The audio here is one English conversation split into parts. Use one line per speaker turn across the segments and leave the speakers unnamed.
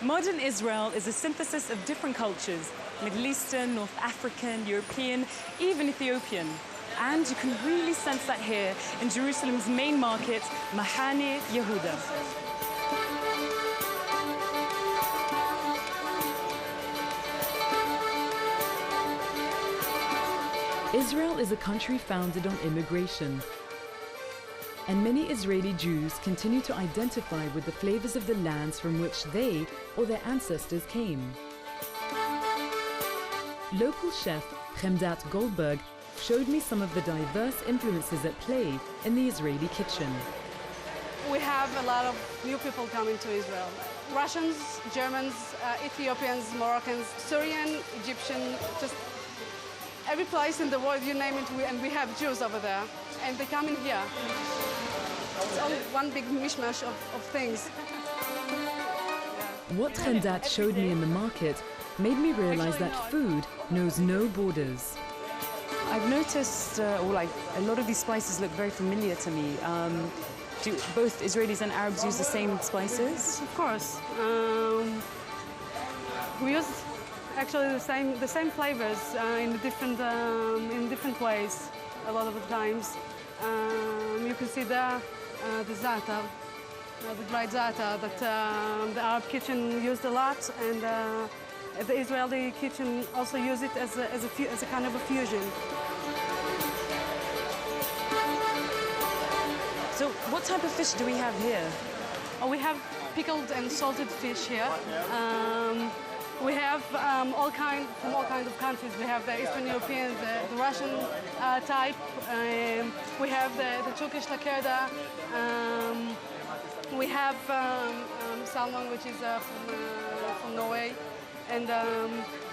Modern Israel is a synthesis of different cultures, Middle Eastern, North African, European, even Ethiopian. And you can really sense that here in Jerusalem's main market, Mahane Yehuda. Israel is a country founded on immigration. And many Israeli Jews continue to identify with the flavors of the lands from which they or their ancestors came. Local chef HEMDAT GOLDBERG showed me some of the diverse influences at play in the Israeli kitchen.
We have a lot of new people coming to Israel. Russians, Germans, Ethiopians, Moroccans, Syrian, Egyptian, just every place in the world, you name it, and we have Jews over there, and they come in here. It's all one big mishmash of things.
What HEMDAT showed me in the market made me realize that food knows no borders. I've noticed, a lot of these spices look very familiar to me. Do both Israelis and Arabs use the same spices?
Of course. We use actually the same flavors in different ways a lot of the times. You can see the za'atar, the dried za'atar that the Arab kitchen used a lot, and the Israeli kitchen also use it as a kind of a fusion.
So what type of fish do we have here?
Oh, we have pickled and salted fish here. We have from all kinds of countries. We have the Eastern European, the Russian type. We have the Turkish lakerda. We have salmon, which is from Norway, and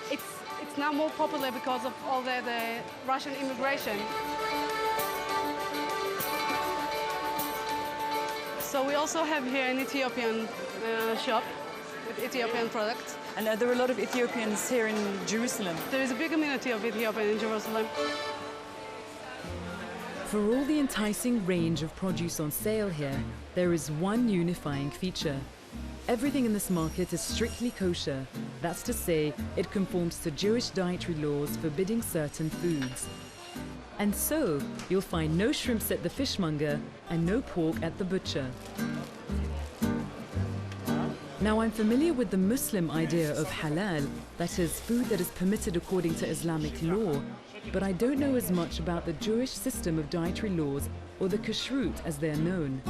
it's now more popular because of all the Russian immigration. So we also have here an Ethiopian shop with Ethiopian products.
And there are a lot of Ethiopians here in Jerusalem.
There is a big community of Ethiopians in Jerusalem.
For all the enticing range of produce on sale here, there is one unifying feature. Everything in this market is strictly kosher. That's to say, it conforms to Jewish dietary laws forbidding certain foods. And so, you'll find no shrimps at the fishmonger and no pork at the butcher. Now, I'm familiar with the Muslim idea of halal, that is, food that is permitted according to Islamic law, but I don't know as much about the Jewish system of dietary laws, or the kashrut as they're known.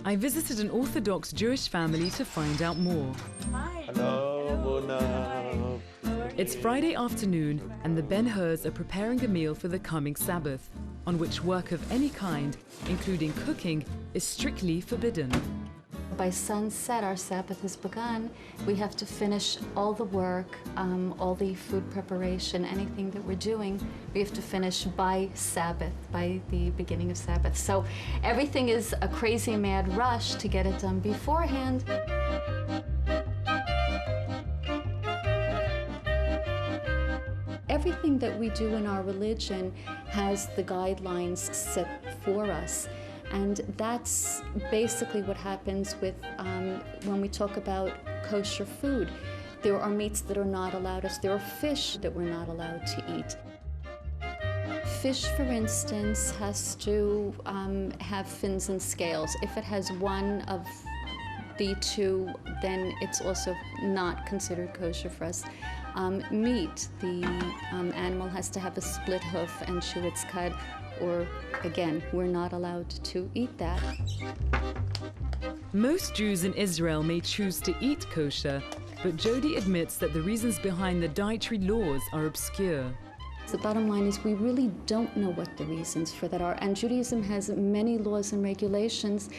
I visited an Orthodox Jewish family to find out more.
Hi. Hello, Mona.
It's Friday afternoon, and the BENHURs are preparing a meal for the coming Sabbath, on which work of any kind, including cooking, is strictly forbidden.
By sunset, our Sabbath has begun. We have to finish all the work, all the food preparation, anything that we're doing, we have to finish by Sabbath, by the beginning of Sabbath. So everything is a crazy mad rush to get it done beforehand. Everything that we do in our religion has the guidelines set for us. And that's basically what happens with when we talk about kosher food. There are meats that are not allowed us. There are fish that we're not allowed to eat. Fish, for instance, has to have fins and scales. If it has one of the two, then it's also not considered kosher for us. Meat, the animal has to have a split hoof and chew its cud, or again, we're not allowed to eat that.
Most Jews in Israel may choose to eat kosher, but Jody admits that the reasons behind the dietary laws are obscure.
The bottom line is we really don't know what the reasons for that are, and Judaism has many laws and regulations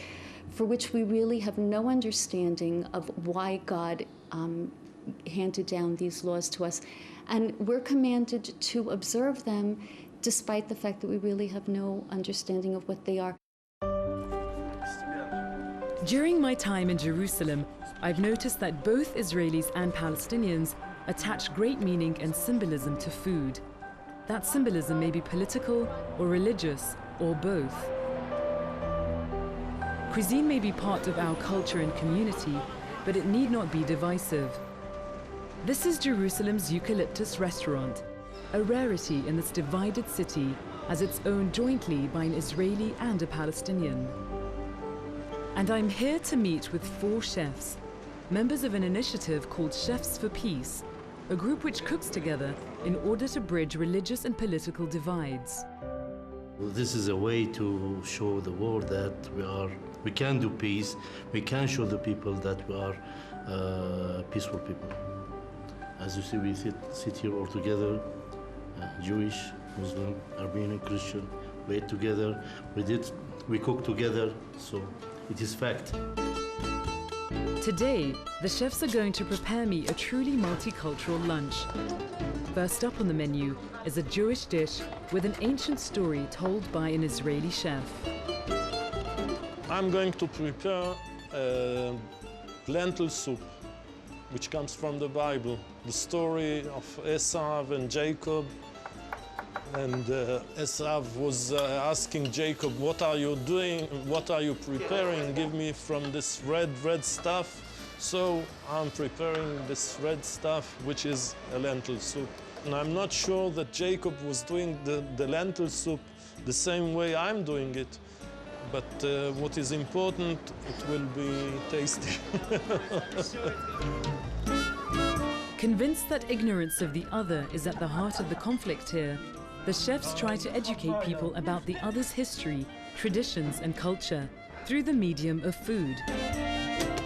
for which we really have no understanding of why God handed down these laws to us. And we're commanded to observe them despite the fact that we really have no understanding of what they are.
During my time in Jerusalem, I've noticed that both Israelis and Palestinians attach great meaning and symbolism to food. That symbolism may be political or religious or both. Cuisine may be part of our culture and community, but it need not be divisive. This is Jerusalem's Eucalyptus restaurant, a rarity in this divided city as it's owned jointly by an Israeli and a Palestinian. And I'm here to meet with 4 chefs, members of an initiative called Chefs for Peace, a group which cooks together in order to bridge religious and political divides.
This is a way to show the world that we can do peace. We can show the people that we are peaceful people. As you see, we sit here all together, Jewish, Muslim, Armenian, Christian. We ate together. We cook together. So it is fact.
Today, the chefs are going to prepare me a truly multicultural lunch. First up on the menu is a Jewish dish with an ancient story told by an Israeli chef.
I'm going to prepare lentil soup, which comes from the Bible. The story of Esau and Jacob. And Esau was asking Jacob, what are you doing? What are you preparing? Give me from this red stuff. So I'm preparing this red stuff, which is a lentil soup. And I'm not sure that Jacob was doing the lentil soup the same way I'm doing it. But what is important, it will be tasty.
Convinced that ignorance of the other is at the heart of the conflict here, the chefs try to educate people about the other's history, traditions and culture through the medium of food.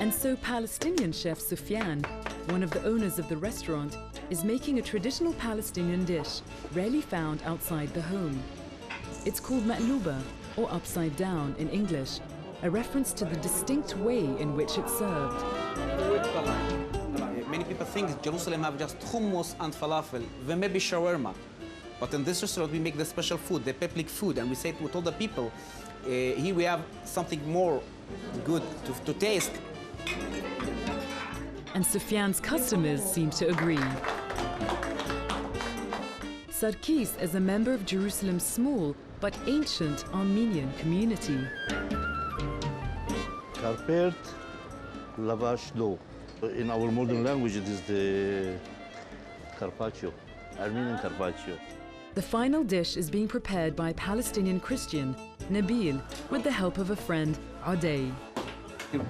And so Palestinian chef SUFFIAN, one of the owners of the restaurant, is making a traditional Palestinian dish rarely found outside the home. It's called maqlouba, or upside down in English, a reference to the distinct way in which it's served.
Many people think Jerusalem have just hummus and falafel, then maybe shawarma. But in this restaurant, we make the special food, the public food, and we say to all the people, here we have something more good to taste.
And SUFFIAN's customers seem to agree. SARKIS is a member of Jerusalem's small but ancient Armenian community.
Carpet, lavash dough. In our modern language, it is the carpaccio, Armenian carpaccio.
The final dish is being prepared by Palestinian Christian NABIL with the help of a friend, JODY.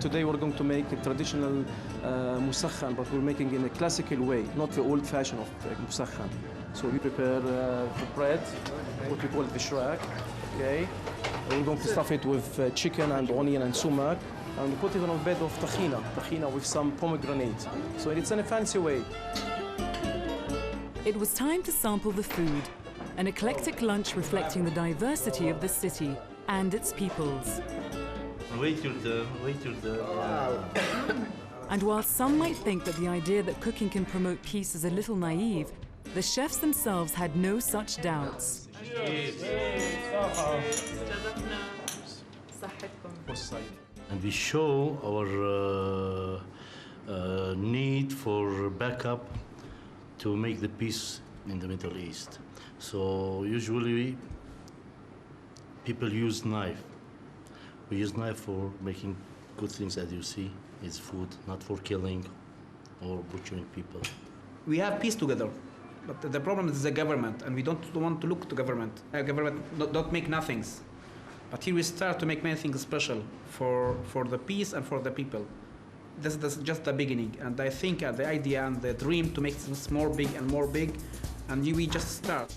Today we're going to make a traditional musakhan, but we're making in a classical way, not the old fashion of musakhan. So we prepare the bread, what we call the shrak, okay? We're going to stuff it with chicken and onion and sumac, and we put it on a bed of tahina with some pomegranate. So it's in a fancy way.
It was time to sample the food, an eclectic lunch reflecting the diversity of the city and its peoples.
Wait your turn.
And while some might think that the idea that cooking can promote peace is a little naive, the chefs themselves had no such doubts.
And we show our need for backup to make the peace in the Middle East. So usually people use knife. We use knife for making good things, as you see. It's food, not for killing or butchering people.
We have peace together, but the problem is the government, and we don't want to look to government. Government don't make nothings. But here we start to make many things special for the peace and for the people. This is just the beginning, and I think the idea and the dream to make things more big, and we just start.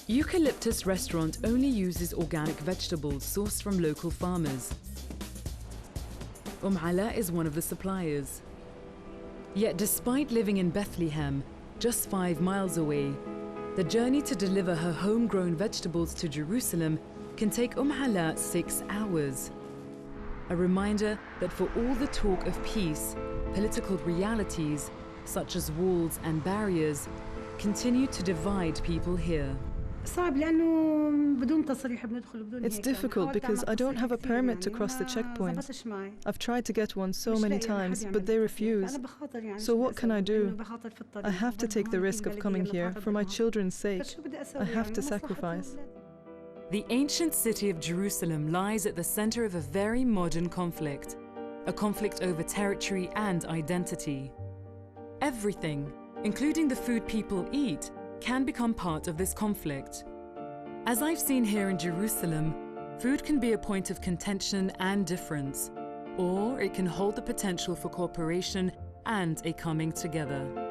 Eucalyptus restaurant only uses organic vegetables sourced from local farmers. Ala is one of the suppliers. Yet despite living in Bethlehem, just 5 miles away, the journey to deliver her homegrown vegetables to Jerusalem can take Ala 6 hours. A reminder that for all the talk of peace, political realities, such as walls and barriers, continue to divide people here.
It's difficult because I don't have a permit to cross the checkpoint. I've tried to get one so many times, but they refuse. So what can I do? I have to take the risk of coming here for my children's sake. I have to sacrifice.
The ancient city of Jerusalem lies at the center of a very modern conflict, a conflict over territory and identity. Everything, including the food people eat, can become part of this conflict. As I've seen here in Jerusalem, food can be a point of contention and difference, or it can hold the potential for cooperation and a coming together.